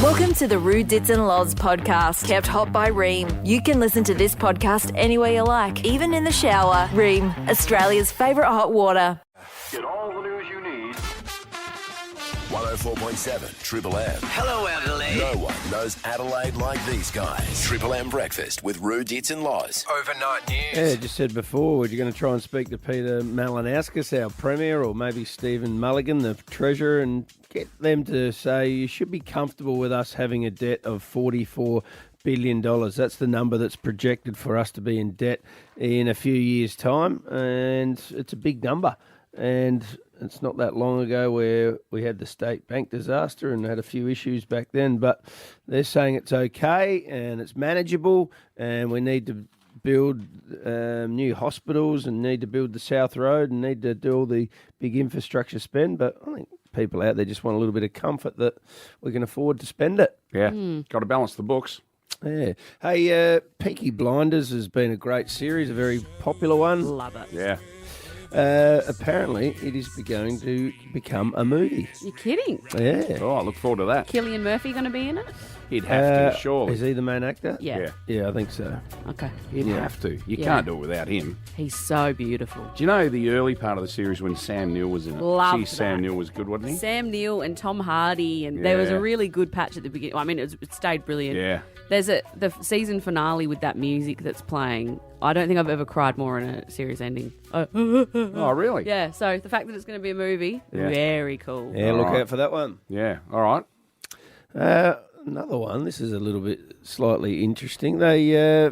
Welcome to the Roo, Ditts and Loz podcast, kept hot by Ream. You can listen to this podcast anywhere you like, even in the shower. Ream, Australia's favourite hot water. Get all the news you need. 104.7 Triple M. Hello, Adelaide. No one knows Adelaide like these guys. Triple M Breakfast with Roo, Ditts and Loz. Overnight news. Yeah, just said before, we're going to try and speak to Peter Malinauskas, our Premier, or maybe Stephen Mulligan, the Treasurer, and get them to say you should be comfortable with us having a debt of $44 billion. That's the number that's projected for us to be in debt in a few years' time, and it's a big number. And it's not that long ago where we had the state bank disaster and had a few issues back then, but they're saying it's okay and it's manageable, and we need to build new hospitals and need to build the South Road and need to do all the big infrastructure spend. But I think people out there just want a little bit of comfort that we can afford to spend it. Yeah, got to balance the books. Yeah. Hey, Peaky Blinders has been a great series, a very popular one. Love it. Yeah. Apparently, it is going to become a movie. You're kidding? Yeah. Oh, I look forward to that. Cillian Murphy going to be in it? He'd have to, surely. Is he the main actor? Yeah. Yeah, I think so. Okay. He'd have to. You can't do it without him. He's so beautiful. Do you know the early part of the series when Sam Neill was in it? Loved Gee, Sam that. Neill was good, wasn't he? Sam Neill and Tom Hardy, and there was Yeah. a really good patch at the beginning. I mean, it stayed brilliant. Yeah. There's the season finale with that music that's playing. I don't think I've ever cried more in a series ending. Oh, really? Yeah, so the fact that it's going to be a movie, Yeah. very cool. Yeah, look Alright. out for that one. Yeah. All right. Another one. This is a little bit slightly interesting. They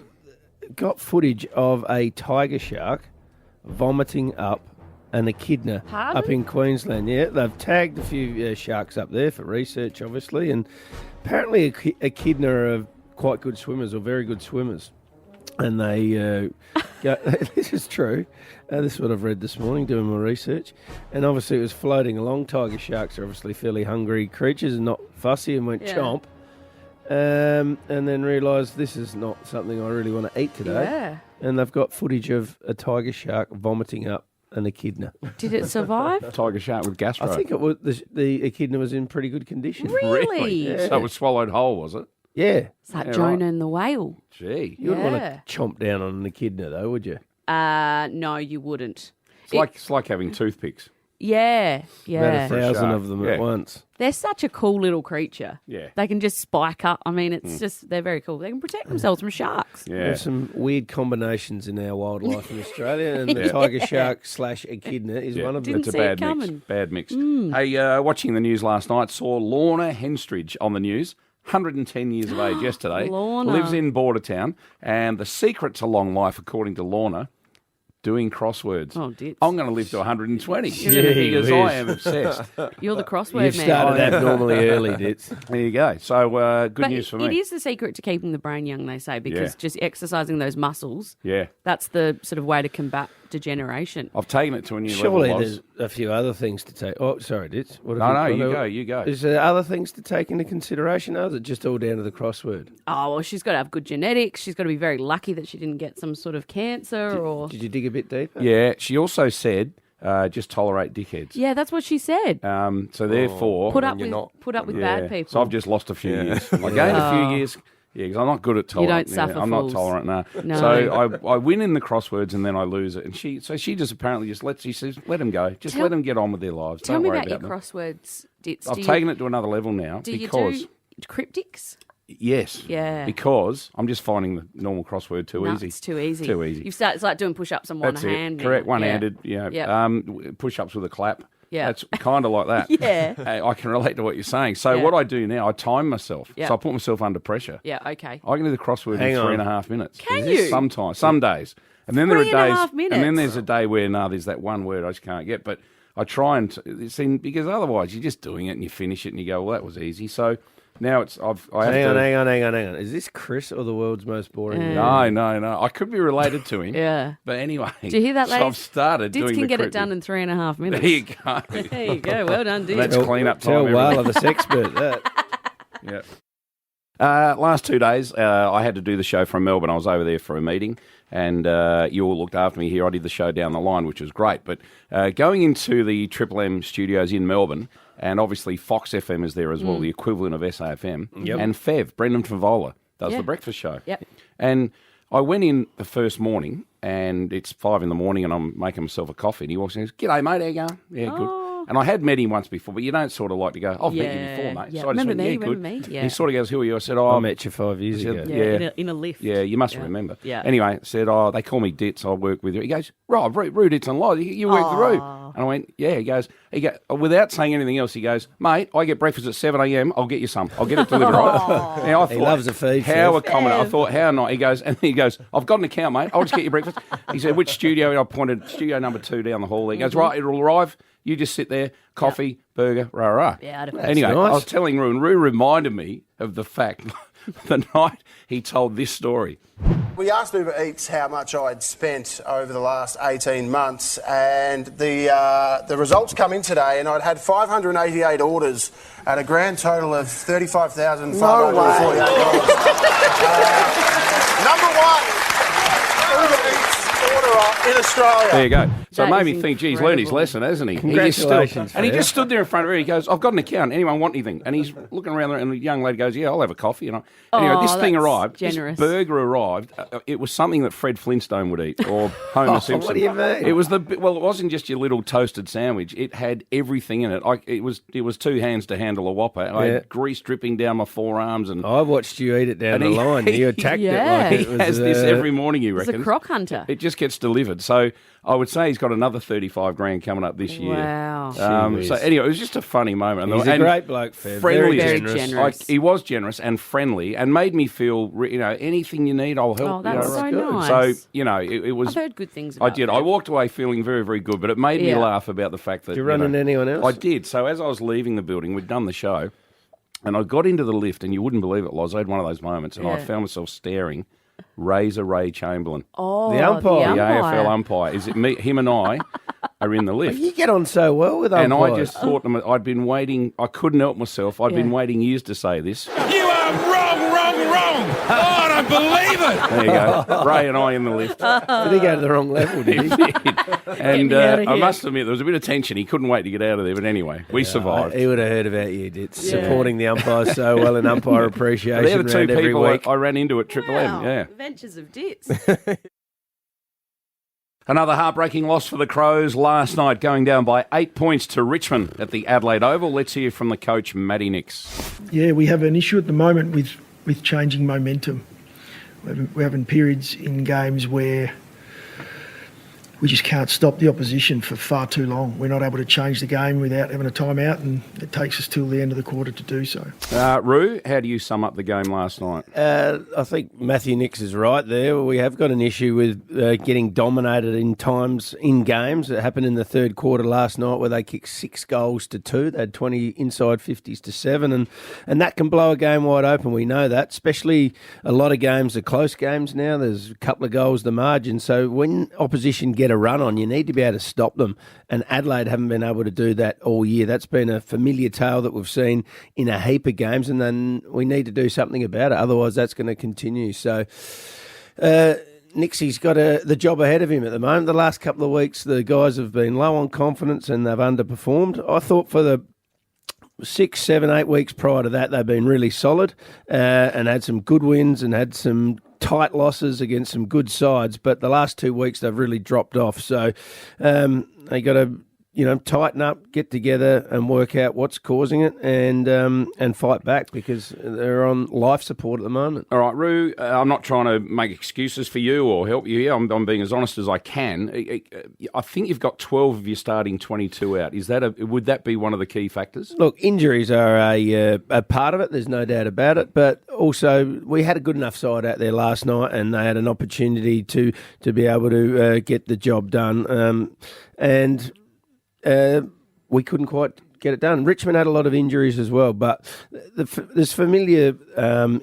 got footage of a tiger shark vomiting up an echidna Pardon? up in Queensland. Yeah, they've tagged a few sharks up there for research, obviously, and apparently echidna are quite good swimmers or very good swimmers. And they go, this is true. This is what I've read this morning doing my research. And obviously it was floating along. Tiger sharks are obviously fairly hungry creatures and not fussy, and went chomp. And then realised this is not something I really want to eat today. Yeah. And they've got footage of a tiger shark vomiting up an echidna. Did it survive? Tiger shark with gastro. I think it was the echidna was in pretty good condition. Really? Yeah. So it was swallowed whole, was it? Yeah. It's like Yeah, Jonah right. and the whale. Gee. You wouldn't want Yeah. to chomp down on an echidna, though, would you? No, you wouldn't. It's like having toothpicks. Yeah, About yeah. 1,000 shark. of them Yeah. at once. They're such a cool little creature. Yeah. They can just spike up. I mean, it's just, they're very cool. They can protect themselves from sharks. Yeah. There's some weird combinations in our wildlife in Australia, and the tiger shark / echidna is one of them. Didn't It's a see it bad mix. coming. Bad mix. Hey, watching the news last night, saw Lorna Henstridge on the news. 110 years of age yesterday. Lorna. Lives in Bordertown. And the secret to long life, according to Lorna, doing crosswords. Oh, Ditts. I'm going to live to 120 Gee because whiz. I am obsessed. You're the crossword You've man. started abnormally early, Ditts. There you go. So good But news for it me. is the secret to keeping the brain young, they say, because Yeah. just exercising those muscles, Yeah. that's the sort of way to combat degeneration. I've taken it to a new Surely level. there's a few other things to take. Oh, sorry, Ditts. What No, have no, got? you go. Is there other things to take into consideration, or is it just all down to the crossword? Oh, well, she's got to have good genetics. She's got to be very lucky that she didn't get some sort of cancer or... Did you dig a bit deeper? Yeah, she also said just tolerate dickheads. Yeah, that's what she said. So therefore... Put up with bad people. So I've just lost a few years. I gained a few years. Yeah, because I'm not good at tolerant. don't suffer I'm fools. not tolerant, no. No. So I win in the crosswords and then I lose it. And she just apparently just says, let them go. Just let them get on with their lives. Tell Don't me worry about your them. crosswords, Ditts. I've taken it to another level now Do you because... do cryptics? Yes. Yeah. Because I'm just finding the normal crossword too No, easy. it's too easy. Too easy. It's like doing push-ups on one That's hand. it. Correct. now. One-handed. Yeah. Yep. Push-ups with a clap. Yeah. That's kind of like that. Yeah. I can relate to what you're saying. So Yeah. what I do now, I time myself. Yeah. So I put myself under pressure. Yeah, okay. I can do the crossword Hang in on. 3.5 minutes. Can you? Sometimes. Some days. And then there are 3.5 days. minutes? And then there's a day where, there's that one word I just can't get. But I try and, because otherwise you're just doing it and you finish it and you go, well, that was easy. So now I have Hang on. Is this Chris or the world's most boring? man? No. I could be related to him. Yeah. But anyway. Do you hear that, So ladies? I've started Ditts doing can the get it cryptic. done in 3.5 minutes. There you go. There you go. Well done, Ditts. That's clean up Tell time. Wale, everybody. the sexpert, that. Yeah. Last 2 days, I had to do the show from Melbourne. I was over there for a meeting, and you all looked after me here. I did the show down the line, which was great. But going into the Triple M studios in Melbourne, and obviously Fox FM is there as well, the equivalent of SAFM, and Fev, Brendan Favola, does the breakfast show. Yep. And I went in the first morning, and it's 5 a.m, and I'm making myself a coffee, and he walks in and goes, "G'day, mate, how you going?" "Yeah, good." And I had met him once before, but you don't sort of like to go, "I've met you before, mate." Yeah. So I just Remember went, me? "Yeah, good." Remember me? Yeah. He sort of goes, "Who are you?" I said, I met you 5 years said, ago. Yeah, in a lift. Yeah, you must remember. Yeah. Anyway, said, "They call me Ditts. I work with you." He goes, "Rob, Roo Ditts and Lodge. You work with Roo." And I went, "Yeah." He goes, without saying anything else, he goes, "Mate, I get breakfast at 7 a.m. I'll get you some. I'll get it delivered." Right? Now, I thought, He loves a feed. How Fev. accommodating. I thought, how not? He goes, "I've got an account, mate. I'll just get you breakfast." He said, "Which studio?" I pointed, studio number 2 down the hall. He goes, "Right, it'll arrive. You just sit there, coffee, burger, rah. Yeah, I'd have Anyway, nice. I was telling Roo, and Roo reminded me of the fact the night he told this story. We asked Uber Eats how much I'd spent over the last 18 months, and the results come in today, and I'd had 588 orders at a grand total of $35,548. Number one Uber Eats orderer in Australia. There you go. So it That made is me think, geez, learned his incredible. lesson, hasn't he? Congratulations, And he Fev. just stood there in front of her. He goes, "I've got an account. Anyone want anything?" And he's looking around there, and the young lady goes, "Yeah, I'll have a coffee." Anyway, this thing that's arrived. generous. This burger arrived. It was something that Fred Flintstone would eat, or Homer Simpson. what do you mean? It was it wasn't just your little toasted sandwich. It had everything in it. It was 2 hands to handle a Whopper. I Yeah. had grease dripping down my forearms, and I watched you eat it down And the he- line. You attacked Yeah. it like he it was has this every morning. You He's reckon? a croc hunter. It just gets delivered. So I would say he's got another 35 grand coming up this year. Wow. Gee So whiz. anyway, it was just a funny moment. He's a And great bloke, Fev. friendly, Very generous. generous. He was generous and friendly, and made me feel, anything you need, I'll help. Oh, that's so good. nice. So it was. I've heard good things I about did. Fev. I walked away feeling very, very good, but it made me Yeah. laugh about the fact that. Did you run into anyone else? I did. So as I was leaving the building, we'd done the show, and I got into the lift, and you wouldn't believe it, Loz. I had one of those moments, and I Yeah. found myself staring. Razor Ray Chamberlain, Oh, The umpire. the AFL umpire. Is it me? Him and I are in the lift. You get on so well with And umpires. I just thought, I'd been waiting. I couldn't help myself. I'd been Yeah. waiting years to say this. You are wrong. Oh, I don't believe it. There you go. Ray and I in the lift. Did he go to the wrong level, did he? And me outta I here. must admit, there was a bit of tension. He couldn't wait to get out of there. But anyway, we survived. He would have heard about you, Ditts, supporting the umpires so well and umpire appreciation They're the two round every people week. I ran into at Triple M. Yeah. Adventures of Ditts. Another heartbreaking loss for the Crows last night, going down by 8 points to Richmond at the Adelaide Oval. Let's hear from the coach, Matty Nix. Yeah, we have an issue at the moment with changing momentum. We're having periods in games where we just can't stop the opposition for far too long. We're not able to change the game without having a timeout, and it takes us till the end of the quarter to do so. Roo, how do you sum up the game last night? I think Matthew Nix is right there. We have got an issue with getting dominated in times in games. It happened in the third quarter last night where they kicked 6 goals to 2. They had 20 inside 50s to 7, and that can blow a game wide open. We know that, especially a lot of games are close games now. There's a couple of goals the margin. So when opposition get a run on, you need to be able to stop them. And Adelaide haven't been able to do that all year. That's been a familiar tale that we've seen in a heap of games, and then we need to do something about it. Otherwise, that's going to continue. So Nixie's got the job ahead of him at the moment. The last couple of weeks, the guys have been low on confidence and they've underperformed. I thought for the 6, 7, 8 weeks prior to that, they've been really solid and had some good wins and had some tight losses against some good sides. But the last 2 weeks, they've really dropped off. So they got to tighten up, get together, and work out what's causing it, and fight back because they're on life support at the moment. All right, Roo, I'm not trying to make excuses for you or help you here. I'm being as honest as I can. I think you've got 12 of your starting 22 out. Would that be one of the key factors? Look, injuries are a part of it. There's no doubt about it. But also, we had a good enough side out there last night, and they had an opportunity to be able to get the job done. We couldn't quite get it done. Richmond had a lot of injuries as well, but there's familiar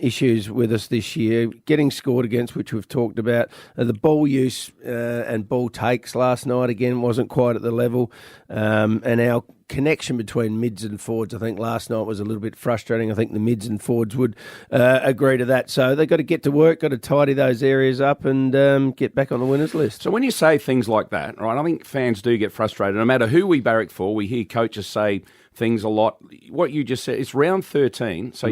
issues with us this year. Getting scored against, which we've talked about. The ball use and ball takes last night, again, wasn't quite at the level. And our connection between mids and forwards, I think last night was a little bit frustrating. I think the mids and forwards would agree to that. So they've got to get to work, got to tidy those areas up and get back on the winners list. So when you say things like that, right, I think fans do get frustrated. No matter who we barrack for, we hear coaches say things a lot. What you just said, it's round 13, so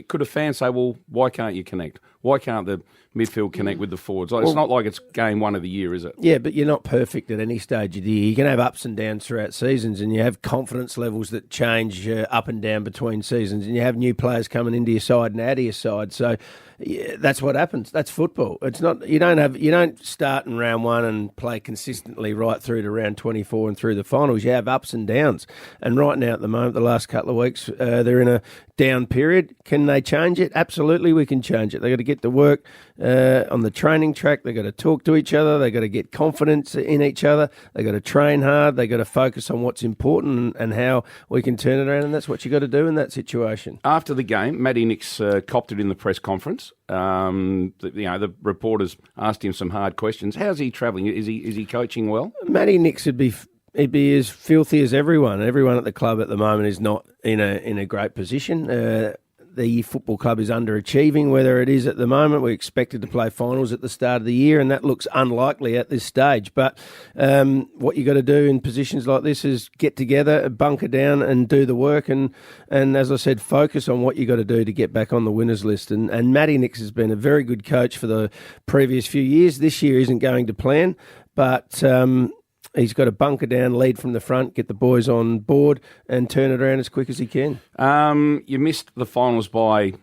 could a fan say, well, why can't you connect? Why can't the midfield connect with the forwards? It's not like it's game one of the year, is it? Yeah, but you're not perfect at any stage of the year. You can have ups and downs throughout seasons, and you have confidence levels that change up and down between seasons, and you have new players coming into your side and out of your side. So yeah, that's what happens. That's football. It's not you don't start in round one and play consistently right through to round 24 and through the finals. You have ups and downs, and right now at the moment, the last couple of weeks, they're in a down period. Can they change it? Absolutely, we can change it. They've got to get to work on the training track. They've got to talk to each other. They've got to get confidence in each other. They've got to train hard. They've got to focus on what's important and how we can turn it around, and that's what you've got to do in that situation. After the game, Matty Nix copped it in the press conference. The reporters asked him some hard questions. How's he travelling? Is he coaching well? Matty Nix would be he'd be as filthy as everyone. Everyone at the club at the moment is not in a great position. The football club is underachieving, whether it is at the moment. We expected to play finals at the start of the year, and that looks unlikely at this stage. But what you got to do in positions like this is get together, bunker down and do the work. And as I said, focus on what you got to do to get back on the winners list. And Matty Nix has been a very good coach for the previous few years. This year isn't going to plan, but he's got to bunker down, lead from the front, get the boys on board and turn it around as quick as he can. You missed the finals by,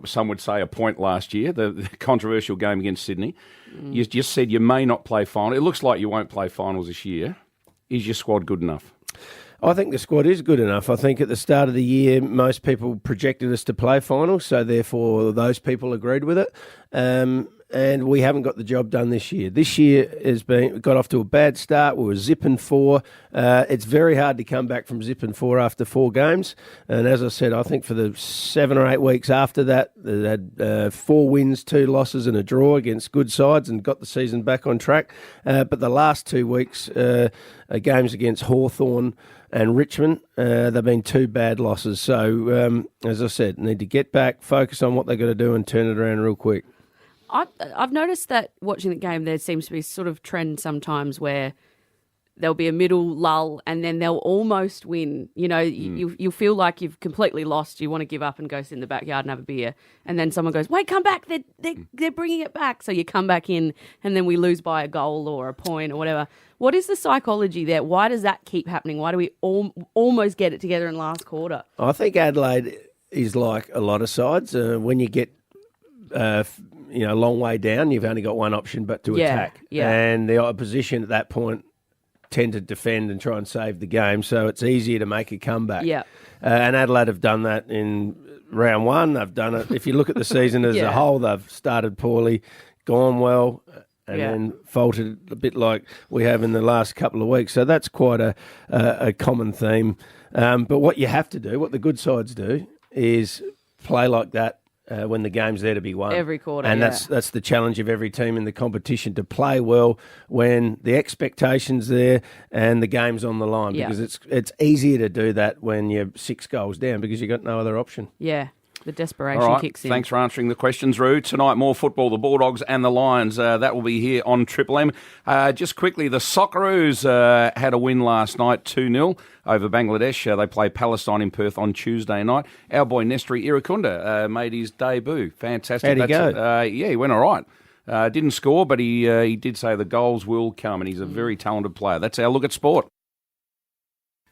some would say, a point last year, the controversial game against Sydney. You just said you may not play final. It looks like you won't play finals this year. Is your squad good enough? I think the squad is good enough. I think at the start of the year, most people projected us to play finals, so therefore those people agreed with it. And we haven't got the job done this year. This year got off to a bad start. We were zipping 4. It's very hard to come back from zipping 4 after 4 games. And as I said, I think for the 7 or 8 weeks after that, they had 4 wins, 2 losses and a draw against good sides and got the season back on track. But the last 2 weeks, games against Hawthorn and Richmond, they've been 2 bad losses. So, as I said, need to get back, focus on what they've got to do and turn it around real quick. I've noticed that watching the game, there seems to be sort of trend sometimes where there'll be a middle lull and then they'll almost win. You know, you feel like you've completely lost. You want to give up and go sit in the backyard and have a beer. And then someone goes, wait, come back. They're bringing it back. So you come back in and then we lose by a goal or a point or whatever. What is the psychology there? Why does that keep happening? Why do we almost get it together in last quarter? I think Adelaide is like a lot of sides. When you get a long way down, you've only got one option but to attack. Yeah. And the opposition at that point tend to defend and try and save the game, so it's easier to make a comeback. Yeah. And Adelaide have done that in round 1. They've done it. If you look at the season as a whole, they've started poorly, gone well, and then faltered a bit like we have in the last couple of weeks. So that's quite a common theme. But what you have to do, what the good sides do, is play like that when the game's there to be won. Every quarter, and that's the challenge of every team in the competition, to play well when the expectation's there and the game's on the line, because it's easier to do that when you're 6 goals down because you've got no other option. Yeah. The desperation kicks in. Thanks for answering the questions, Roo. Tonight, more football, the Bulldogs and the Lions. That will be here on Triple M. Just quickly, the Socceroos had a win last night, 2-0 over Bangladesh. They play Palestine in Perth on Tuesday night. Our boy Nestri Irukunda made his debut. Fantastic. How'd he go? He went all right. Didn't score, but he did say the goals will come, and he's a very talented player. That's our look at sport.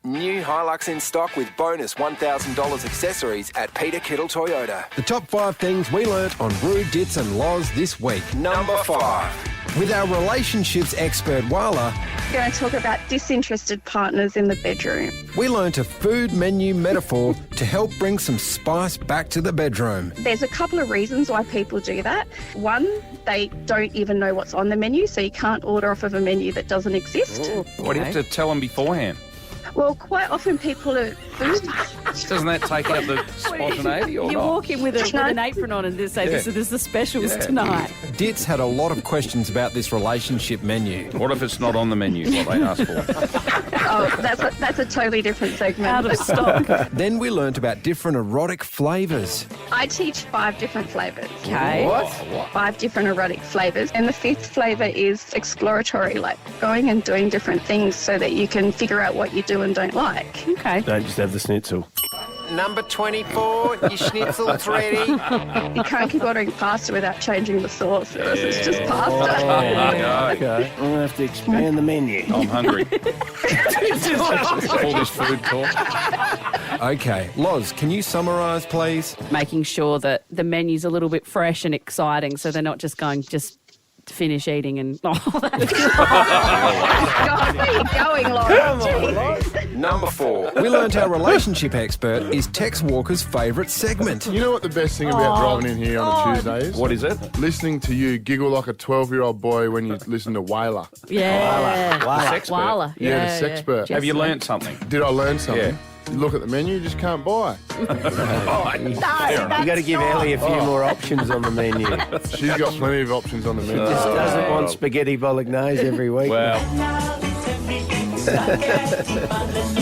New Hilux in stock with bonus $1,000 accessories at Peter Kittle Toyota. The top 5 things we learnt on Roo, Ditts and Loz this week. Number 5. With our relationships expert, Wala, we're going to talk about disinterested partners in the bedroom. We learnt a food menu metaphor to help bring some spice back to the bedroom. There's a couple of reasons why people do that. One, they don't even know what's on the menu, so you can't order off of a menu that doesn't exist. What do you have to tell them beforehand? Well, quite often people are food. Doesn't that take out the spontaneity or You not? walk in with an apron on and just say, this is the specials tonight. Ditts had a lot of questions about this relationship menu. What if it's not on the menu, what they asked for? Oh, that's a totally different segment. Out of stock. Then we learnt about different erotic flavours. I teach 5 different flavours. Okay. What? 5 different erotic flavours. And the 5th flavour is exploratory, like going and doing different things so that you can figure out what you do and don't like. Okay. Don't just have the schnitzel. Number 24, your schnitzel's ready. You can't keep ordering pasta without changing the sauce. It's just pasta. Okay. I'm going to have to expand the menu. I'm hungry. All this food talk. Okay, Loz, can you summarise, please? Making sure that the menu's a little bit fresh and exciting so they're not just going, just finish eating and... God, where are you going, Laura? Number 4. We learnt our relationship expert is Tex Walker's favourite segment. You know what the best thing about driving in here on a Tuesday is? What is it? Listening to you giggle like a 12-year-old boy when you listen to Whaler. Yeah. The sexpert. Walla. Yeah, the sexpert. Have you learnt something? Did I learn something? Yeah. You look at the menu, you just can't buy. You got to give Ellie a few more options on the menu. She's got plenty of options on the menu. Just doesn't want spaghetti bolognese every week. Well,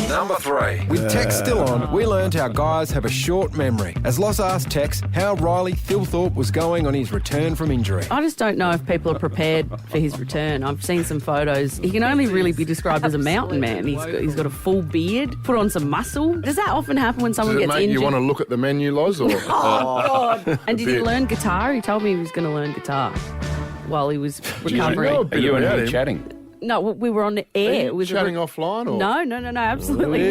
Number 3. With Tex still on, we learnt our guys have a short memory. As Loz asked Tex how Riley Thilthorpe was going on his return from injury. I just don't know if people are prepared for his return. I've seen some photos. He can only really be described as a mountain man. He's got a full beard, put on some muscle. Does that often happen when someone Does it gets make injured? you want to look at the menu, Loz? Or? Oh, God. And did he bit. learn guitar? He told me he was going to learn guitar while he was recovering. know a are bit you and about him him. chatting? No, we were on the air. It was Chatting offline? Or? No, absolutely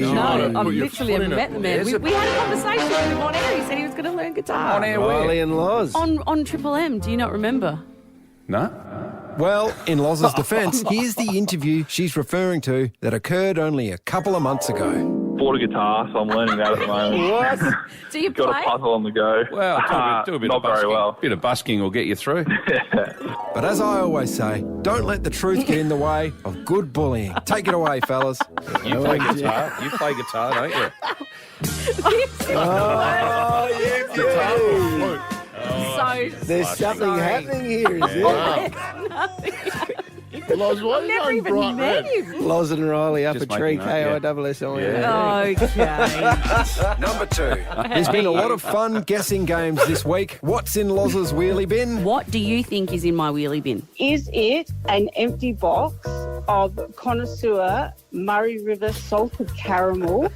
not. No, I've literally met the man. We had a conversation with him on air. He said he was going to learn guitar. On air Riley where? and Loz. On Triple M. Do you not remember? No? Well, in Loz's defence, here's the interview she's referring to that occurred only a couple of months ago. Bought a guitar, so I'm learning that at the moment. What? Do you Got play? a puzzle on the go. Well, do a bit not of busking. very well. Bit of busking will get you through. But as I always say, don't let the truth get in the way of good bullying. Take it away, fellas. You play guitar. You play guitar, don't you? So There's something happening here, is there? Loz, why are you never going even bright met red? him. Loz and Riley up Just a tree, making that, KISSIN. Okay. Number 2. There's been a lot of fun guessing games this week. What's in Loz's wheelie bin? What do you think is in my wheelie bin? Is it an empty box of connoisseur Murray River salted caramel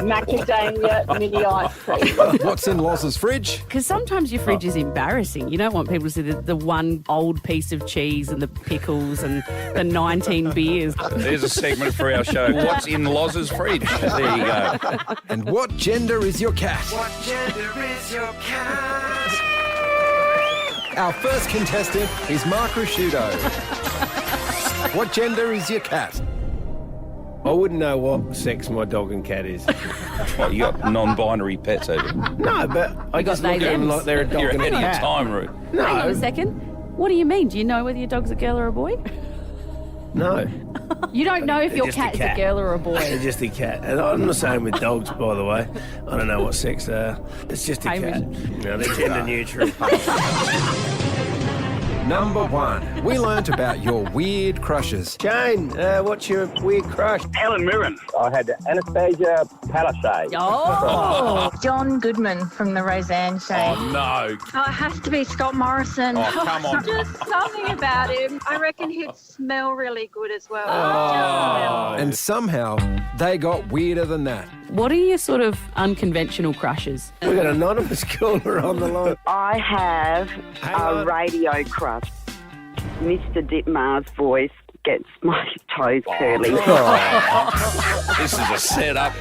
macadamia mini ice cream? What's in Loz's fridge? Because sometimes your fridge is embarrassing. You don't want people to see the one old piece of cheese and the pickles and the 19 beers. There's a segment for our show. What's in Loz's fridge? There you go. And what gender is your cat? What gender is your cat? Our first contestant is Mark Rusciuto. What gender is your cat? I wouldn't know what sex my dog and cat is. What, you got non-binary pets, have you? No, but I just got look at them they-thems. like they're a dog You're and a ahead of your cat. time, Ruth. Hang on a second. What do you mean? Do you know whether your dog's a girl or a boy? No, You don't know if They're your just a cat is a cat. girl or a boy. they're just a cat. And I'm the same with dogs, by the way. I don't know what sex they are. It's just a Hamish. cat. No, they're gender neutral. Number 1. We learnt about your weird crushes. Jane, what's your weird crush? Helen Mirren. I had Anastasia Palaszczuk. Oh, John Goodman from the Roseanne Show. Oh, no. Oh, it has to be Scott Morrison. Oh, come on. Just something about him. I reckon he'd smell really good as well. And somehow, they got weirder than that. what are your sort of unconventional crushes? We've got an anonymous caller on the line. I have a radio crush. Mr. Ditmar's voice gets my toes curly. This is a setup.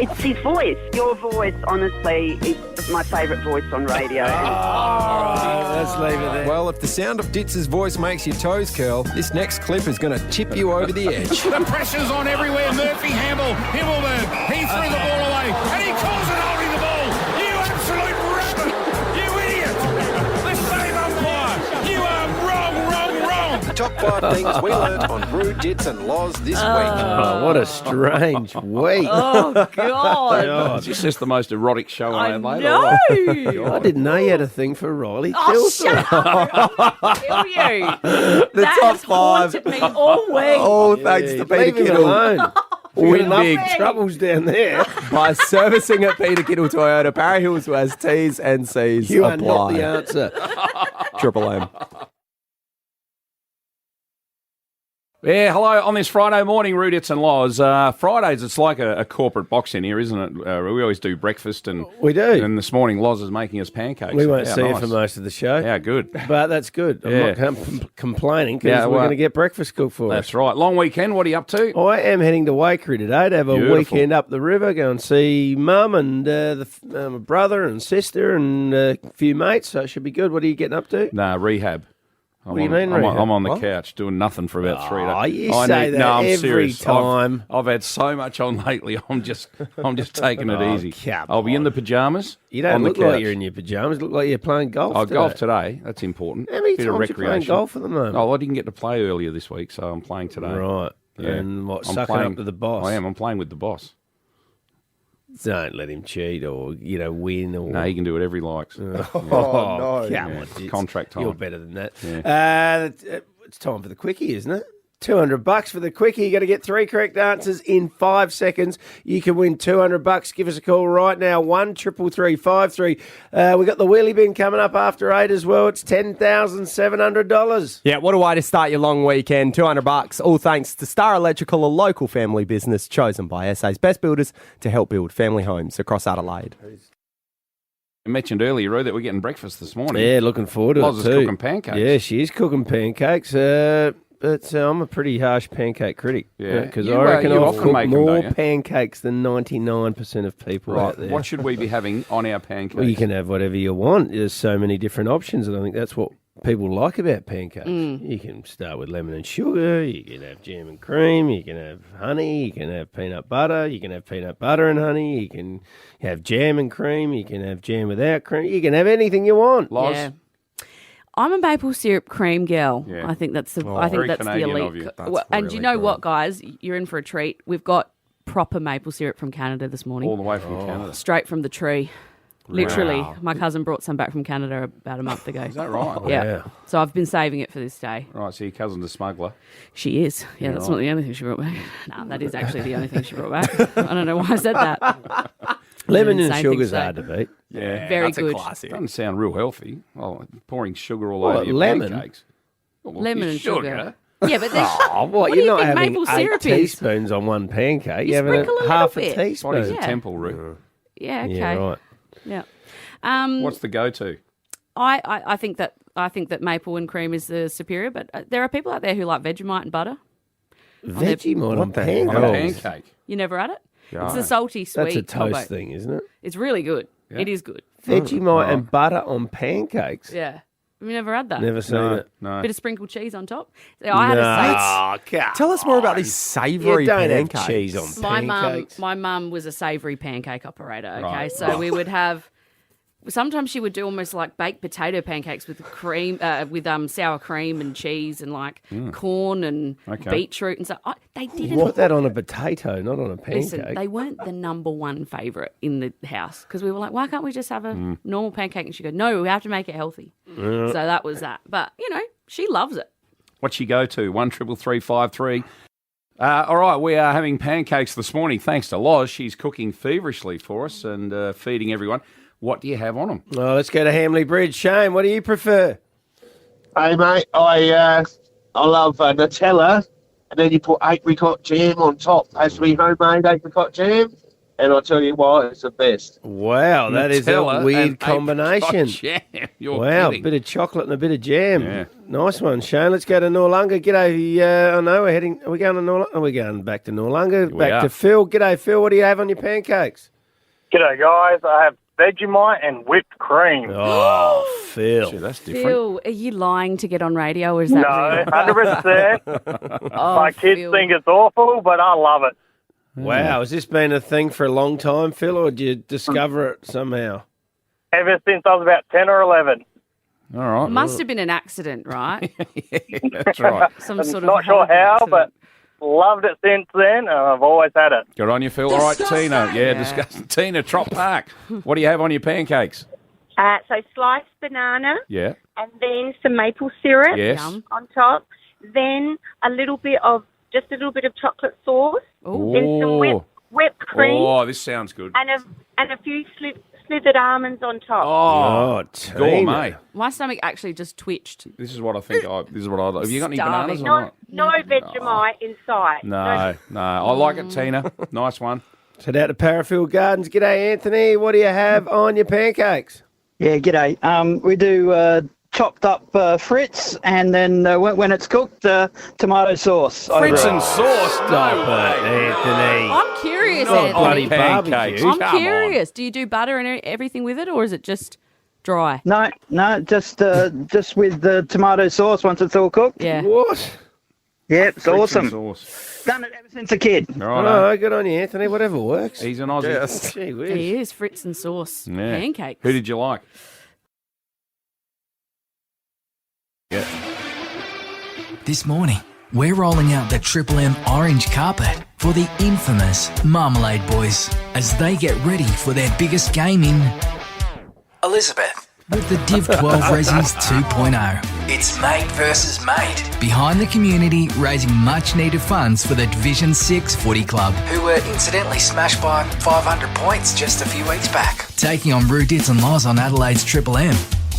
It's his voice. Your voice, honestly, is my favourite voice on radio. Let's leave it there. Well, if the sound of Ditts' voice makes your toes curl, this next clip is going to tip you over the edge. The pressure's on everywhere. Murphy Himmelberg. He threw the ball away, and he calls it holding the ball. You absolute rabbit! You idiot! The same umpire! You are wrong. Top 5 things we learned on Roo, Ditts and Loz this week. Oh, what a strange week. Oh, God. Is this the most erotic show I in Adelaide? know. I didn't know you had a thing for Riley. Oh, shut up. I'll kill you. That top has haunted me all week. All thanks to Peter Leave him Kittle. alone. Win Enough big. troubles down there. By servicing at Peter Kittle Toyota, Barry Hills has T's and C's You are apply. not the answer. Triple M. Yeah, hello. On this Friday morning, Roo, Ditts and Loz. Fridays, it's like a corporate box in here, isn't it? We always do breakfast. And We do. And this morning, Loz is making us pancakes. We won't How see you nice. for most of the show. Yeah, good. But that's good. Yeah. I'm not complaining because Yeah, we're well, going to get breakfast cooked for us. That's right. Long weekend. What are you up to? I am heading to Waikerie today to have a Beautiful. weekend up the river, go and see Mum and my brother and sister and a few mates, so it should be good. What are you getting up to? Nah, rehab. What do you mean, rehab? I'm on the What? couch doing nothing for about 3 days. Oh, you say that I'm every serious. time. I've had so much on lately. I'm just taking it easy. come I'll be in the pajamas. You don't on the look like couch. you're in your pyjamas. Look like you're playing golf Oh, today. golf today. That's important. How many Bit of times you playing recreation. golf at the moment? Oh, I didn't get to play earlier this week, so I'm playing today. Right. Yeah. And what, I'm sucking playing, up to the boss? I am. I'm playing with the boss. Don't let him cheat or, win. Or... No, he can do whatever he likes. Oh, no. Come on, Ditts. Contract time. You're better than that. Yeah. It's time for the quickie, isn't it? $200 for the quickie. You got to get 3 correct answers in 5 seconds. You can win $200. Give us a call right now. 1-333-53. We got the wheelie bin coming up after 8 as well. It's $10,700. Yeah, what a way to start your long weekend. $200, all thanks to Star Electrical, a local family business chosen by SA's best builders to help build family homes across Adelaide. I mentioned earlier, Roo, that we're getting breakfast this morning. Yeah, looking forward to Loz it is too. cooking pancakes. Yeah, she is cooking pancakes. But I'm a pretty harsh pancake critic. Yeah. Because You, I reckon you I'll often cook make 'em, more don't you? pancakes than 99% of people Right. out there. What should we be having on our pancakes? Well, you can have whatever you want. There's so many different options, and I think that's what people like about pancakes. You can start with lemon and sugar. You can have jam and cream. You can have honey. You can have peanut butter. You can have peanut butter and honey. You can have jam and cream. You can have jam without cream. You can have anything you want. Loz? Yeah. I'm a maple syrup cream girl. Yeah. I think that's the very the Canadian elite. of you. And really you know great. what, guys? You're in for a treat. We've got proper maple syrup from Canada this morning. All the way from Canada. Straight from the tree. Literally. My cousin brought some back from Canada about a month ago. Is that right? Yeah. So I've been saving it for this day. Right, so your cousin's a smuggler. She is. Yeah, that's not the only thing she brought back. No, that is actually the only thing she brought back. I don't know why I said that. Lemon and Insane thing sugar's to say. hard to beat. Yeah. Very that's good. a classic. Doesn't sound real healthy. Oh, pouring sugar all What, over your lemon? pancakes. Well, Lemon and sugar. Yeah, but there's... Oh, what? do You're you not think having maple 8 syrup is? teaspoons on one pancake. You You're having sprinkle a half a little bit. teaspoon. Body's a Yeah. temple, Roo. Yeah, okay. Yeah, right. Yeah. What's the go-to? I think that maple and cream is the superior, but there are people out there who like Vegemite and butter. Vegemite on the hell? On a pancakes. pancake. You never had it? Yeah. It's a salty, sweet That's a toast combo. thing, isn't it? It's really good. Yeah. It is good. Vegemite and butter on pancakes. Yeah. Have you never had that? Never seen it. No. Bit of sprinkled cheese on top. So I had a Oh, Tell us more about these savoury You don't pancakes. have cheese on pancakes. My mum was a savoury pancake operator. Okay, Right. so we would have. Sometimes she would do almost like baked potato pancakes with cream, with sour cream and cheese and like corn and Okay. beetroot and stuff. They didn't. Put that on a potato, not on a pancake. Listen, they weren't the number one favourite in the house because we were like, why can't we just have a normal pancake? And she go, no, we have to make it healthy. So that was that. But, she loves it. What's your go-to? 1-333-53. All right, we are having pancakes this morning thanks to Loz. She's cooking feverishly for us and feeding everyone. What do you have on them? Oh, let's go to Hamley Bridge. Shane, what do you prefer? Hey, mate, I love Nutella, and then you put apricot jam on top. Has to be homemade apricot jam, and I'll tell you why, it's the best. Wow, that is Nutella a weird and combination. apricot jam. You're Wow, kidding. bit of chocolate and a bit of jam. Yeah. Nice one, Shane. Let's go to Noarlunga. G'day. I know we're heading. Are we going to Noarlunga? We're going back to Noarlunga. We Back are. to Phil. G'day, Phil. What do you have on your pancakes? G'day, guys. I have Vegemite and whipped cream. Oh, Phil. Gee, that's different. Phil, are you lying to get on radio or is that No, real? 100%. Oh, My kids Phil. think it's awful, but I love it. Wow, has this been a thing for a long time, Phil, or did you discover it somehow? Ever since I was about 10 or 11. All right. Must have been an accident, right? That's right. Some sort of Not sure how, but loved it since then, and I've always had it. Good on you, Phil. All right, Disgusting. Tina. Yeah, disgusting. Tina, Trop Park. What do you have on your pancakes? So sliced banana, Yeah. and then some maple syrup Yes. on top. Then a little bit of chocolate sauce. Then some whipped cream. Oh, this sounds good. And a few slithered almonds on top. Oh, gourmet. My stomach actually just twitched. This is what I think. This is what I. Have you got any bananas or No, not? no Vegemite inside. No. I like it, Tina. Nice one. So down to Parafield Gardens. G'day, Anthony. What do you have on your pancakes? Yeah, g'day. We do chopped up Fritz, and then when it's cooked, tomato sauce. Fritz over and it. sauce. Stop it, Anthony. I'm curious, Not Anthony. bloody pancakes. I'm Come curious. Do you do butter and everything with it, or is it just dry? No, just with the tomato sauce once it's all cooked. Yeah. What? Yeah, it's Fritz and awesome. sauce. Done it ever since a kid. Oh, good on you, Anthony. Whatever works. He's an Aussie. Yes. Gee whiz. He is Fritz and sauce Yeah. pancakes. Who did you like? Yeah. This morning, we're rolling out the Triple M orange carpet for the infamous Marmalade boys as they get ready for their biggest game in Elizabeth. With the Div 12 Resi's 2.0. It's mate versus mate. Behind the community, raising much needed funds for the Division 6 footy club, who were incidentally smashed by 500 points just a few weeks back. Taking on Roo, Ditts and Loz on Adelaide's Triple M.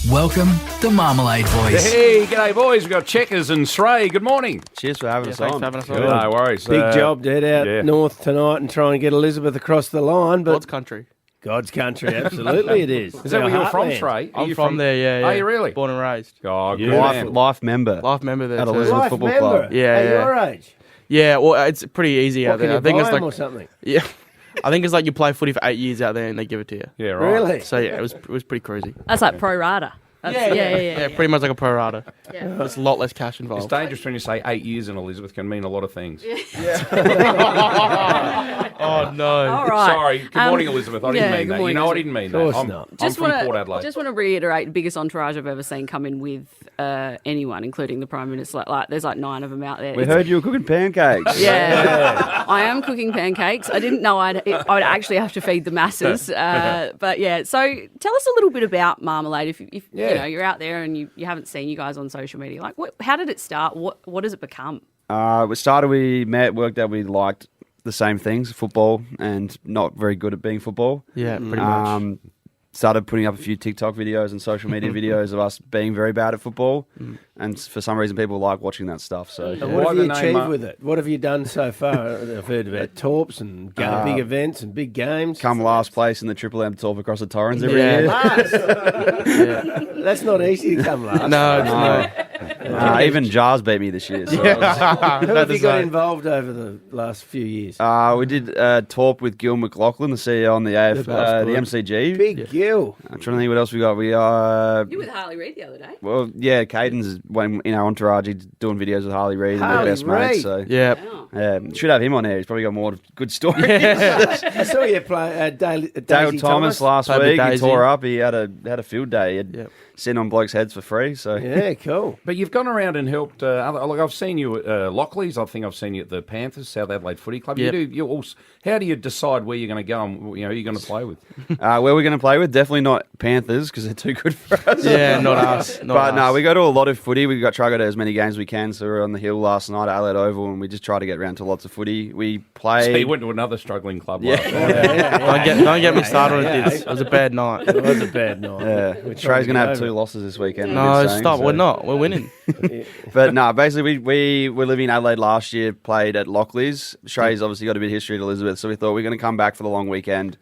Welcome, the Marmalade boys. Hey, g'day, boys. We've got Checkers and Sray. Good morning. Cheers for having us on. No worries. Big job, Dad, out north tonight and try and get Elizabeth across the line. But God's country. God's country, absolutely it is. Is that where you're from, Sray? I'm from there, yeah. Are you really? Born and raised. Oh, good man. Life member. Life member there At too. Elizabeth Football Club. Yeah, At yeah. your age? Yeah, well, it's pretty easy out What, can there. you I think buy it's them like or something? Yeah. I think it's like you play footy for 8 years out there and they give it to you. Yeah, right. Really? So yeah, it was pretty crazy. That's like pro rata. Yeah, pretty much like a pro rata. Yeah. There's a lot less cash involved. It's dangerous when you say 8 years in Elizabeth can mean a lot of things. Oh, no. All right. Sorry. Good morning, Elizabeth. I didn't mean that. You know, I didn't mean that. I'm from Port Adelaide. Just want to reiterate the biggest entourage I've ever seen come in with anyone, including the Prime Minister. Like there's like 9 of them out there. We heard you were cooking pancakes. Yeah, I am cooking pancakes. I didn't know I'd actually have to feed the masses. But yeah, so tell us a little bit about Marmalade. If you know you're out there and you haven't seen you guys on social media, like how did it start? What has it become? We met, worked out we liked the same things, football, and not very good at being football. Yeah, pretty much. Started putting up a few TikTok videos and social media videos of us being very bad at football, and for some reason people like watching that stuff. So, And what have you achieved with it? What have you done so far? I've heard about Torps and big events and big games. Come last place in the Triple M Torp across the Torrens every year. That's not easy to come last. No. Even Jars beat me this year. So Who have you got involved over the last few years? we did Torp with Gil McLaughlin, the CEO on the MCG. Big Gil. I'm trying to think what else we got. We You were with Harley Reid the other day. Well, yeah, Caden's when in our entourage, he's doing videos with Harley Reid and their Harley best mates. Reid? So yeah, should have him on here. He's probably got more good stories. I saw you play Dale Thomas last week. He tore up. He had a field day. He had sitting on blokes' heads for free. So yeah, cool. But you've gone around and helped. Like I've seen you at Lockleys. I think I've seen you at the Panthers, South Adelaide Footy Club. Yep. You also, how do you decide where you're going to go and who you're going to play with? where we're going to play with? Definitely not Panthers because they're too good for us. Yeah, not us. No, we go to a lot of footy. We try to go to as many games as we can. So we were on the hill last night at Adelaide Oval, and we just try to get around to lots of footy. We play. So you went to another struggling club. Yeah. Don't get me started on Ditts. It was a bad night. It was a bad night. Yeah, Trey's going to have 2 losses this weekend. No, stop. We're not. We're winning. But no, basically we were living in Adelaide last year, played at Lockleys. Shrey's obviously got a bit of history at Elizabeth, so we thought we're going to come back for the long weekend.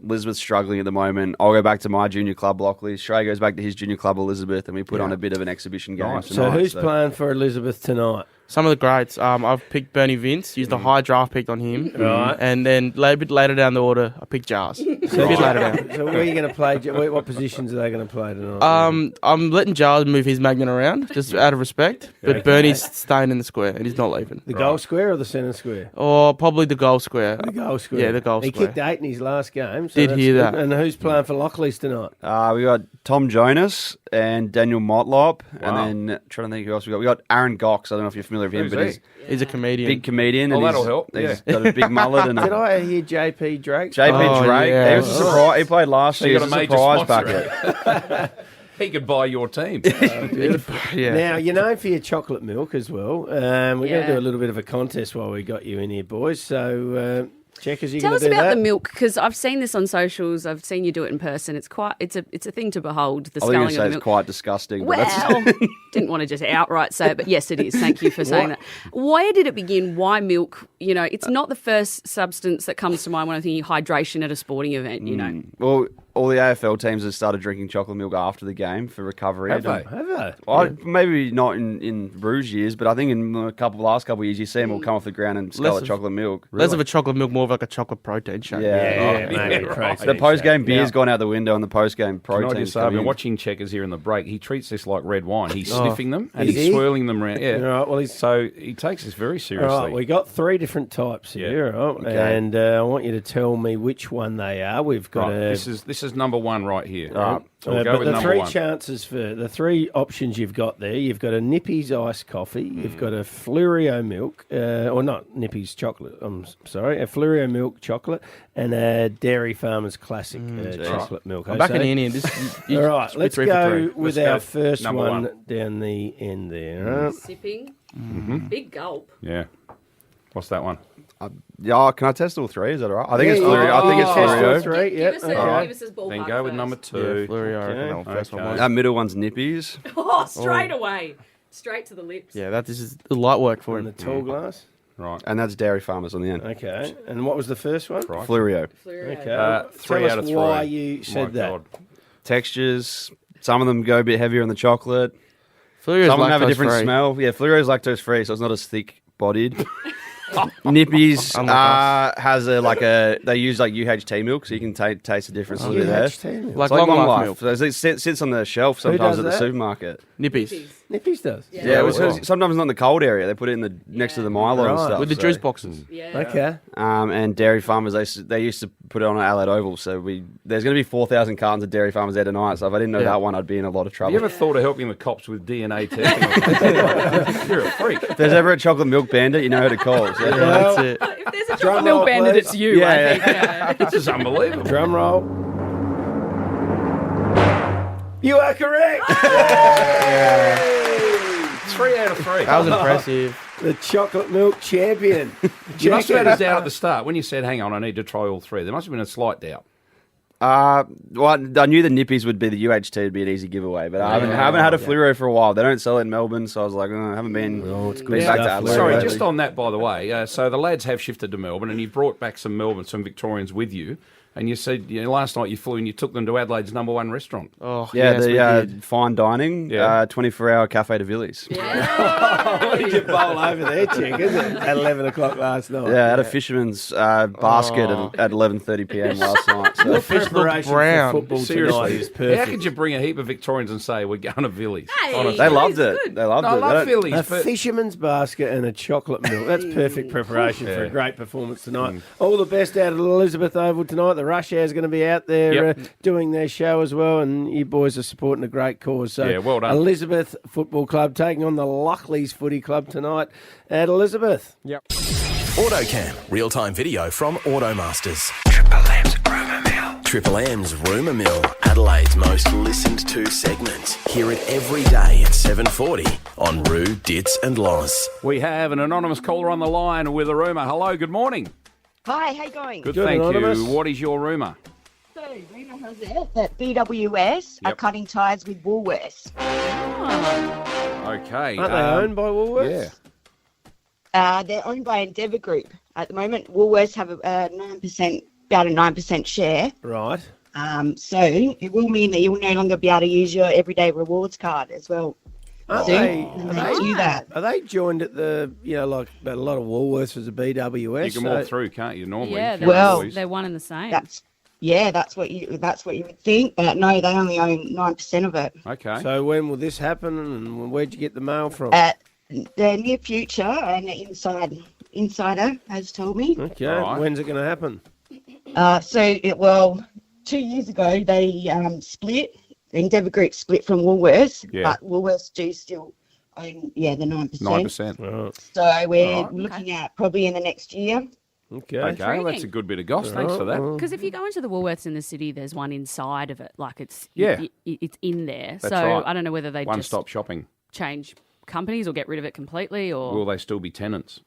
Elizabeth's struggling at the moment. I'll go back to my junior club, Lockleys. Shrey goes back to his junior club, Elizabeth, and we put on a bit of an exhibition game tonight. So who's playing for Elizabeth tonight? Some of the greats. I've picked Bernie Vince, used a high draft pick on him. Right. And then a bit later down the order, I picked Jars. So a bit later down. So where are you going to play? What positions are they going to play tonight? I'm letting Jars move his magnet around, just out of respect. But Okay. Bernie's staying in the square, and he's not leaving. The goal square or the centre square? Or probably the goal square. The goal square. Yeah, the goal He square. kicked 8 in his last game. So Did that's hear good. that. And who's playing for Lockleys tonight? We got Tom Jonas, and Daniel Motlop. Wow. And then, trying to think who else we got. We got Aaron Gox. I don't know if you're familiar with him, Who's but He's a comedian. big comedian. Oh, and that'll he's- help, He's yeah. got a big mullet. And Did I hear JP Drake? JP Drake. yeah. He was a surprise. He played last So year. you He got was a a major surprise sponsor. bucket. He could buy your team. Beautiful. Yeah. Now, you're known for your chocolate milk as well. We're going Yeah. to do a little bit of a contest while we got you in here, boys. So, Checkers, you Tell going us to do about that? the milk, because I've seen this on socials. I've seen you do it in person. It's a thing to behold. The I was going sculling to of say the it's milk. quite disgusting. But Well, didn't want to just outright say it, but yes, it is. Thank you for saying that. Where did it begin? Why milk? You know, it's not the first substance that comes to mind when I'm thinking hydration at a sporting event. You know, Well, all the AFL teams have started drinking chocolate milk after the game for recovery. Have they? Have they? Maybe not in Rouge years, but I think in the last couple of years, you see them all come off the ground and scull at chocolate milk. Less of a chocolate milk, more of like a chocolate protein shake. The post-game beer's gone out the window and the post-game Can I protein. just say, I've been watching Checkers here in the break. He treats this like red wine. He's Oh. sniffing them and Is he's he? swirling them around. Yeah. Right, well, so he takes this very seriously. All right, we got 3 different types here, right? Okay. And I want you to tell me which one they are. We've got Right, this is number one right here. Right. So we'll go but with the number 3 one. chances for the 3 options you've got there, you've got a Nippy's iced coffee, you've got a Fluorio milk, or not Nippy's chocolate. I'm sorry, a Fluorio milk chocolate, and a Dairy Farmers Classic chocolate milk. I'm back in the Indian. All right, let's go with Let's our go first number one down the end there. Right? sipping, Mm-hmm. big gulp. Yeah. What's that one? Yeah, can I test all 3? Is that all right? I think it's Yeah, Fluorio. I think it's test all Fluorio. 3. Give Yep. us okay. give us his ballpark Then go with first. number 2. Yeah, Fluorio, I reckon that'll first one. That middle one's Nippies. Oh, straight away, straight to the lips. Yeah, this is the light work for him. And the tall glass. Right. And that's Dairy Farmers on the end. Okay. And what was the first one? Fluorio. Okay. 3 Tell out us of 3. why you said My that. God. Textures. Some of them go a bit heavier on the chocolate. Fluorio's Some of them have a lactose different free. smell. Yeah, Fluorio's lactose free, so it's not as thick bodied. Nippies Unlike has they use like UHT milk, so you can taste the difference a little bit there. UHT milk. Like Long long life life. So it sits on the shelf sometimes does at the that? supermarket. Nippies. Nippies does. Yeah, sometimes not in the cold area. They put it in the next to the Milo and Right. stuff. With the so- juice boxes. Okay. And Dairy Farmers, they used to put it on an outlet oval. So there's going to be 4,000 cartons of Dairy Farmers there tonight. So if I didn't know that one, I'd be in a lot of Have trouble. you ever thought of helping the cops with DNA testing? You're a freak. If there's ever a chocolate milk bandit, you know who to call. So. That's it. If there's a Drum chocolate milk roll, bandit, please. it's you. I think. This is unbelievable. Drum roll. You are correct. 3 out of 3. That was impressive. The chocolate milk champion. You must have had a doubt at the start when you said, "Hang on, I need to try all 3." There must have been a slight doubt. Well, I knew the Nippies would be the UHT would be an easy giveaway, but I haven't had a Fluoro for a while. They don't sell it in Melbourne, so I was like, I haven't been, it's been good back to stuff, Adelaide. Sorry, lately. just on that, by the way. So the lads have shifted to Melbourne, and you brought back some Victorians with you. And you said last night you flew and you took them to Adelaide's number 1 restaurant. Oh, Yeah, yes, we the did. fine dining, 24-hour Cafe de Villiers. What did you bowl over there, chick? Is it at 11 o'clock last night? Yeah, I had a fisherman's basket at 11:30 p.m. last night. So. Your preparation for brown. football tonight Seriously, is perfect. how could you bring a heap of Victorians and say we're going to Villiers? Hey, Honestly. They loved Villiers it. good. They loved No, I it. love They- Villiers, A but fisherman's basket and a chocolate milk. That's perfect preparation for a Yeah. great performance tonight. All the best out at Elizabeth Oval tonight. The Rush Hour is going to be out there Yep. doing their show as well, and you boys are supporting a great cause. So Yeah, well done. Elizabeth Football Club taking on the Lockleys Footy Club tonight at Elizabeth. Yep. AutoCam, real-time video from Automasters. Triple M's Rumour Mill, Adelaide's most listened to segment. Hear it every day at 7:40 on Roo, Ditts and Loz. we have an anonymous caller on the line with a rumour. Hello, good morning. Hi, how you going? Good, Good, thank Anonymous. you. What is your rumour? So, rumour has it that BWS are Yep. cutting ties with Woolworths. Okay. Aren't they owned by Woolworths? Yeah. They're owned by Endeavour Group. At the moment, Woolworths have a 9%, about a 9% share. Right. So it will mean that you'll no longer be able to use your everyday rewards card as well. Aren't soon. they, And they do that. Are they joined at the, like a lot of Woolworths as a BWS? You can walk through, can't you, normally? Yeah, if they're, you're Well- boys. they're one and the same. That's what you would think, but no, they only own 9% of it. Okay. So when will this happen, and where'd you get the mail from? At the near future, and the insider has told me. Okay, Right. when's it going to happen? 2 years ago they split. the Endeavour Group split from Woolworths, Yeah. but Woolworths do still own, the 9%. 9%. So we're looking at probably in the next year. Okay. Okay, well, that's a good bit of goss. Thanks for that. Because if you go into the Woolworths in the city, there's one inside of it. Like it's Yeah. it's in there. That's so right. I don't know whether they just One-stop shopping. change companies or get rid of it completely, or Will they still be tenants?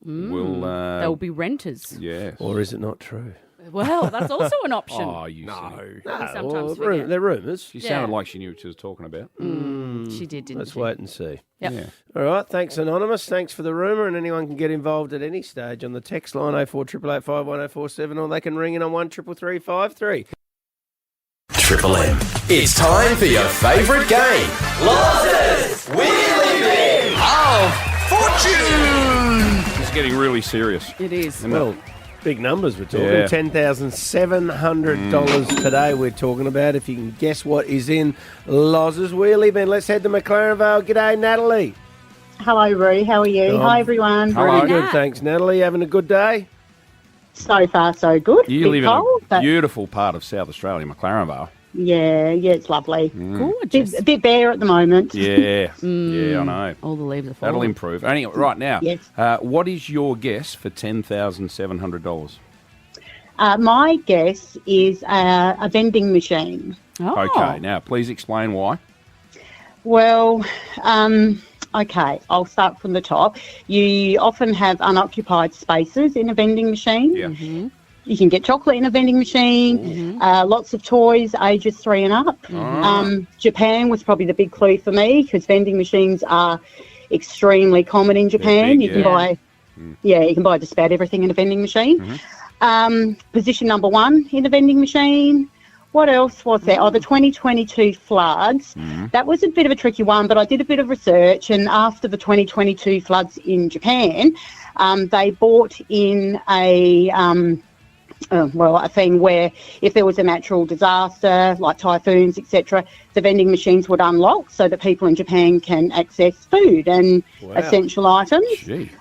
Will they'll be renters. Yeah. Or is it not true? Well, that's also an option. Oh, you silly. We sometimes forget. They're rumours. She sounded like she knew what she was talking about. She did, didn't Let's she? wait and see. Yep. Yeah. All right, thanks Anonymous. Thanks for the rumour, and anyone can get involved at any stage on the text line 0488851047, or they can ring in on 133353. Triple M. It's time for your favourite game. Losses Wheelie Bin of Fortune. It's getting really serious. It is. Well, big numbers we're talking. Yeah. $10,700 today we're talking about. If you can guess what is in Loz's Wheelie Bin. Let's head to McLaren Vale. G'day, Natalie. Hello, Roo. How are you? Oh, Hi, everyone. Pretty good, thanks, Natalie. Having a good day? So far, so good. You Bit live cold, in a but beautiful part of South Australia, McLaren Vale. yeah, it's lovely. Gorgeous. A bit bare at the moment. Yeah, yeah, I know. All the leaves are That'll falling. improve. Anyway, right now, Yes. what is your guess for $10,700? My guess is a vending machine. Oh. Okay, now please explain why. Well, okay, I'll start from the top. You often have unoccupied spaces in a vending machine. Yeah. Mm-hmm. You can get chocolate in a vending machine, lots of toys, ages 3 and up. Japan was probably the big clue for me because vending machines are extremely common in Japan. big, you can yeah. buy, you can buy just about everything in a vending machine. Position number 1 in a vending machine. What else was there? Oh, the 2022 floods. That was a bit of a tricky one, but I did a bit of research, and after the 2022 floods in Japan, they bought in a thing where if there was a natural disaster like typhoons, etc., the vending machines would unlock so that people in Japan can access food and essential items. Gee.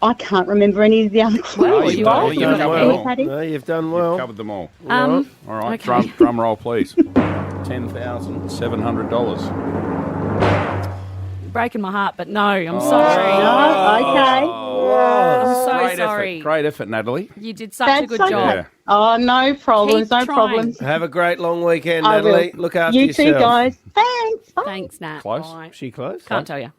I can't remember any of the other clues. Well, you've done well. Paddy? No, you've done well. You've covered them all. Um, All right, okay. drum roll, please. $10,700. Breaking my heart, but no, I'm sorry. I'm so Great sorry. Effort. Great effort, Natalie. You did such a good okay. job. Oh, no problems, Keep no trying. problems. Have a great long weekend, I will. Natalie. Look after you yourself. too, guys. Thanks. Bye. Thanks, Nat. Close? Bye. She close? Can't tell you.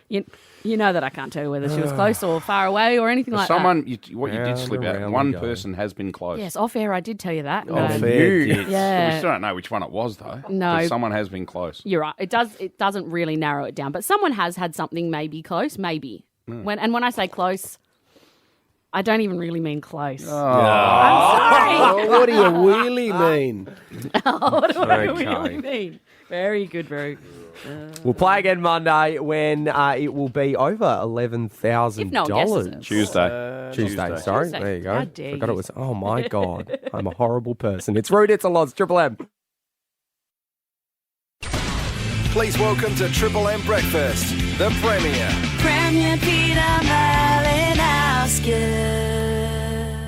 You know that I can't tell you whether she was close or far away or anything like Someone, that. what you did Round slip and out. round One we go. person has been close. Yes, off air I did tell you that. Off No, air. You. Yeah. We still don't know which one it was, though. No. But someone has been close. You're right. It doesn't really narrow it down, but someone has had something maybe close, maybe. When I say close, I don't even really mean close. I'm sorry. Oh, what do you really mean? What do I Okay. really mean? Very good, Roo. We'll play again Monday when it will be over $11,000. If no one guesses it. Tuesday. Tuesday, sorry. Tuesday. There you go. How dare Forgot you. it was. Oh my God, I'm a horrible person. It's Roo, Ditts and Loz, Triple M. Please welcome to Triple M Breakfast, the Premier. Premier Peter Malinowski.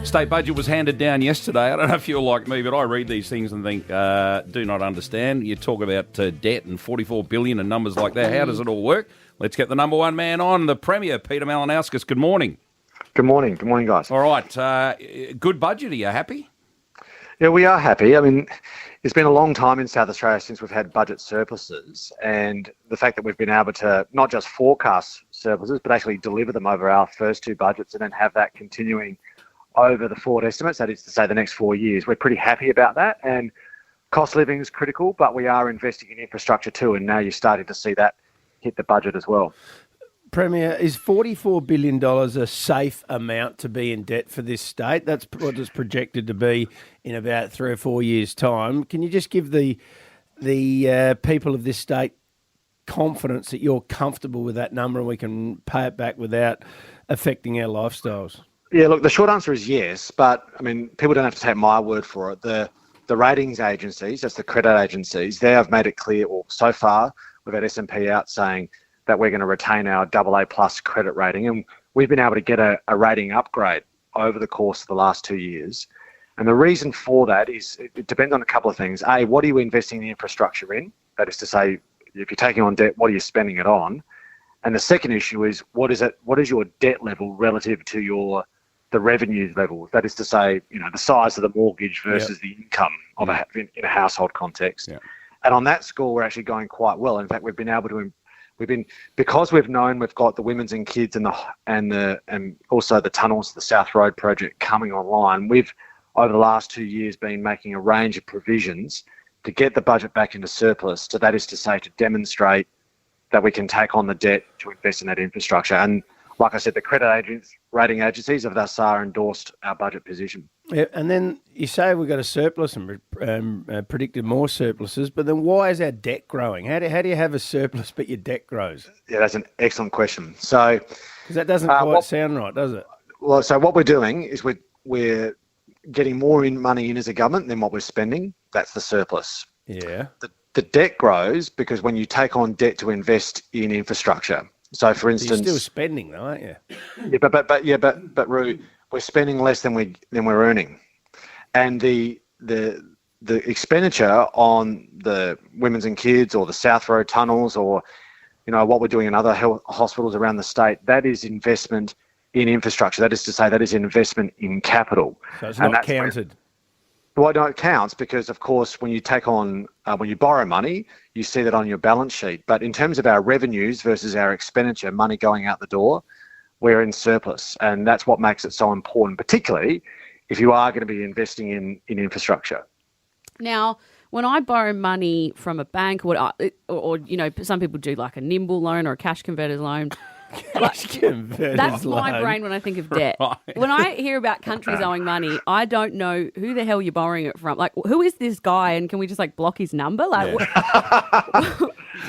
State budget was handed down yesterday. I don't know if you're like me, but I read these things and think, do not understand. You talk about debt and $44 billion and numbers like that. How does it all work? Let's get the number one man on, the Premier, Peter Malinowski. Good morning. Good morning. Good morning, guys. All right. Good budget. Are you happy? Yeah, we are happy. I mean, it's been a long time in South Australia since we've had budget surpluses, and the fact that we've been able to not just forecast surpluses, but actually deliver them over our first 2 budgets and then have that continuing over the forward estimates, that is to say the next 4 years. We're pretty happy about that, and cost of living is critical, but we are investing in infrastructure too, and now you're starting to see that hit the budget as well. Premier, is $44 billion a safe amount to be in debt for this state? That's what it's projected to be in about 3 or 4 years' time. Can you just give the people of this state confidence that you're comfortable with that number and we can pay it back without affecting our lifestyles? Yeah, look, the short answer is yes, but I mean, people don't have to take my word for it. The ratings agencies, that's the credit agencies, they have made it clear, well, so far we've had S&P out saying that we're going to retain our AA plus credit rating, and we've been able to get a rating upgrade over the course of the last 2 years. And the reason for that is it depends on a couple of things. A, what are you investing the infrastructure in? That is to say, if you're taking on debt, what are you spending it on? And the second issue is what is your debt level relative to the revenue level? That is to say, the size of the mortgage versus the income of in a household context. Yeah. And on that score, we're actually going quite well. In fact, we've been able to because we've known we've got the women's and kids and also the tunnels, the South Road project coming online. We've over the last 2 years been making a range of provisions to get the budget back into surplus. So that is to say, to demonstrate that we can take on the debt to invest in that infrastructure. And like I said, the credit rating agencies have thus far endorsed our budget position. Yeah, and then you say we've got a surplus and predicted more surpluses, but then why is our debt growing? How do you have a surplus but your debt grows? Yeah, that's an excellent question. So, because that doesn't quite sound right, does it? Well, so what we're doing is we're getting more money in as a government than what we're spending. That's the surplus. Yeah. The debt grows because when you take on debt to invest in infrastructure. So, for instance, you're still spending, though, aren't you? Yeah, but Roo, we're spending less than we're earning, and the expenditure on the women's and kids or the South Road tunnels or what we're doing in other health hospitals around the state, that is investment in infrastructure. That is to say, that is investment in capital. So it's not counted. Well, no, it counts because, of course, when you when you borrow money, you see that on your balance sheet. But in terms of our revenues versus our expenditure, money going out the door, we're in surplus. And that's what makes it so important, particularly if you are going to be investing in infrastructure. Now, when I borrow money from a bank or some people do like a nimble loan or a cash converters loan, that's my brain when I think of debt. Right. When I hear about countries owing money, I don't know who the hell you're borrowing it from. Like, who is this guy, and can we just block his number? Like,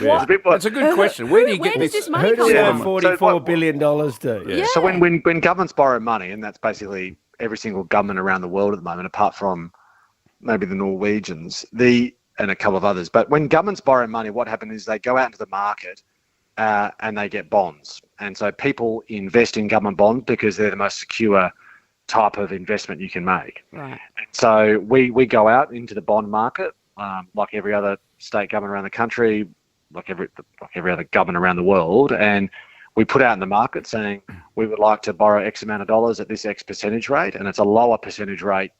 That's a good question. Where do you get this money come from? $44 billion do. Yeah. So when governments borrow money, and that's basically every single government around the world at the moment, apart from maybe the Norwegians, and a couple of others. But when governments borrow money, what happens is they go out into the market and they get bonds. And so people invest in government bonds because they're the most secure type of investment you can make. Right. And so we go out into the bond market, like every other state government around the country, like every other government around the world, and we put out in the market saying we would like to borrow X amount of dollars at this X percentage rate, and it's a lower percentage rate,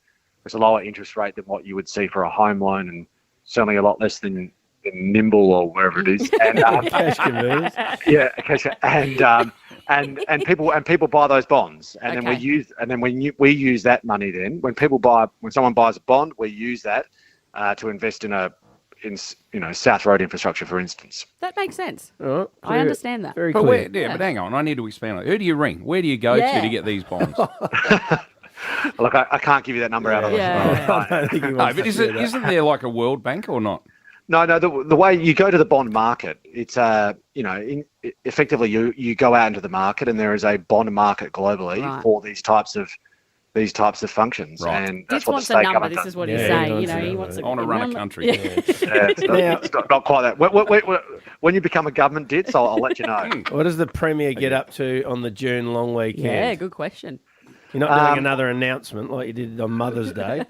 it's a lower interest rate than what you would see for a home loan, and certainly a lot less than Nimble or wherever it is. And, cash converters. Yeah, cash, and people buy those bonds, and then we use that money. Then when someone buys a bond, we use that to invest in South Road infrastructure, for instance. That makes sense. Oh, I understand that. Very but clear. But hang on, I need to expand on it. Who do you ring? Where do you go to get these bonds? Look, I can't give you that number out of but isn't there like a World Bank or not? No. The way you go to the bond market, it's effectively you go out into the market, and there is a bond market globally for these types of functions, and that's what the state government does. This is what he's saying. He wants I want to run a country. It's not quite that. When you become a government, Ditts, I'll let you know. What does the Premier get up to on the June long weekend? Yeah, good question. You're not doing another announcement like you did on Mother's Day.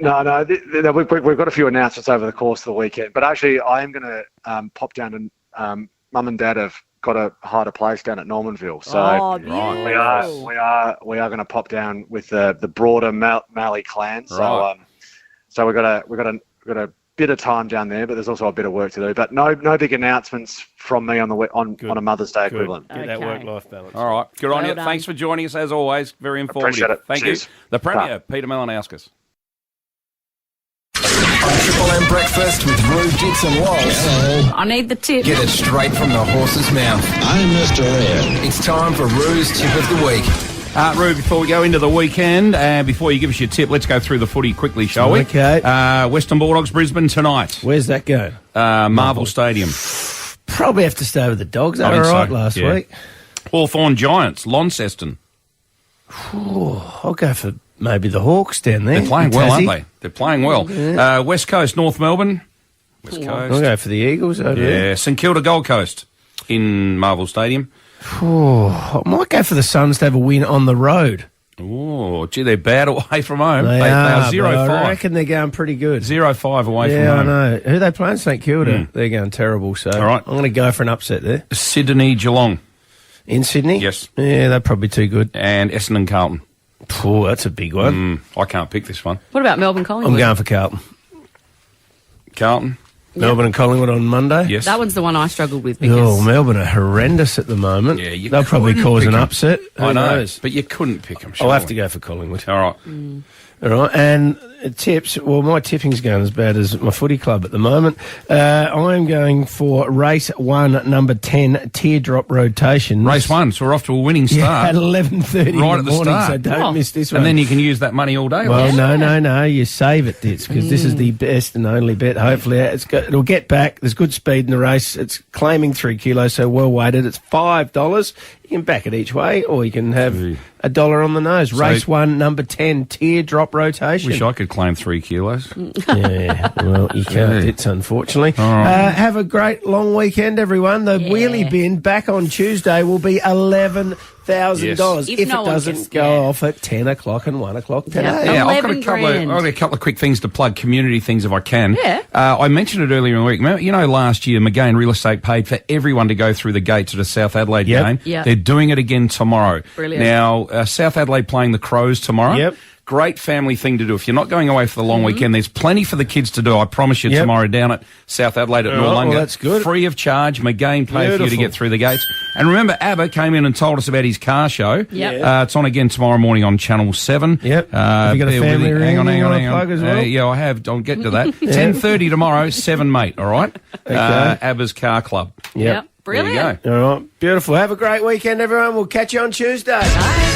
No. We've got a few announcements over the course of the weekend. But actually, I am going to pop down and Mum and Dad have got a hired a place down at Normanville. So we are going to pop down with the broader Mallee clan. So so we've got a bit of time down there, but there's also a bit of work to do. But no big announcements from me on a Mother's Day equivalent. Get that work-life balance. All right, good on you. Done. Thanks for joining us as always. Very informative. Appreciate it. Thank Cheers. you. The Premier, Peter Malinauskas. Triple M breakfast with Roo, Ditts and Woz. I need the tip. Get it straight from the horse's mouth. I'm Mr. Ed. It's time for Roo's Tip of the Week. Roo, before we go into the weekend, before you give us your tip, let's go through the footy quickly, shall we? Okay. Western Bulldogs, Brisbane tonight. Where's that going? Marvel Stadium. Probably have to stay with the Dogs. They were all right last week. Hawthorn Giants, Launceston. I'll go for maybe the Hawks down there. They're playing well, aren't they? They're playing well. Yeah. West Coast, North Melbourne. West Coast. I'll go for the Eagles over there. St Kilda, Gold Coast in Marvel Stadium. I might go for the Suns to have a win on the road. Oh, gee, they're bad away from home. They They are, are 0-5. but I reckon they're going pretty good. 0-5 away Yeah, from home. I know. Who are they playing? St Kilda. They're going terrible. So All right. I'm going to go for an upset there. Sydney, Geelong. In Sydney? Yes. Yeah, they're probably too good. And Essendon, Carlton. Oh, that's a big one. I can't pick this one. What about Melbourne Collingwood? I'm going for Carlton. Carlton. Melbourne and Collingwood on Monday? Yes. That one's the one I struggled with because Melbourne are horrendous at the moment. Yeah, They'll probably couldn't cause pick an 'em. upset. Who I know, knows? but you couldn't pick them. I'll have to go for Collingwood. All right. All right, and tips. Well, my tipping's going as bad as my footy club at the moment. I'm going for race 1, number 10, Teardrop Rotation. Race 1, so we're off to a winning Yeah, start. at 11:30 right in at the the morning, start. so don't miss this one. And then you can use that money all day. Well, like. no, you save it, Ditts, because this is the best and only bet. Hopefully, it'll get back. There's good speed in the race. It's claiming 3 kilos, so well weighted. It's $5. You can back it each way, or you can have $1 on the nose. Race 1, number 10, Teardrop Rotation. Wish I could claim 3 kilos. Yeah, well, you can't, Ditts, unfortunately. All right. Have a great long weekend, everyone. The wheelie bin back on Tuesday will be $11,000 Yes. if no it one doesn't gets go off at 10 o'clock and 1 o'clock today. Yeah, I've got a $11,000. couple of quick things to plug, community things if I can. Yeah. I mentioned it earlier in the week. Remember, last year McGain Real Estate paid for everyone to go through the gates at a South Adelaide game. Yep. They're doing it again tomorrow. Brilliant. Now, South Adelaide playing the Crows tomorrow. Yep. Great family thing to do. If you're not going away for the long weekend, there's plenty for the kids to do. I promise you tomorrow down at South Adelaide at All right, Noarlunga. well, that's good. Free of charge. McGain pay for you to Beautiful. get through the gates. And remember, ABBA came in and told us about his car show. Yep. It's on again tomorrow morning on Channel 7. Yep. Have you got a bear with family me. Hang on. reunion you wanna plug as well? Yeah, I have. I'll get to that. 10:30 tomorrow, 7 mate, all right? ABBA's Car Club. Yep. Brilliant. There you go. All right, beautiful. Have a great weekend, everyone. We'll catch you on Tuesday. Bye.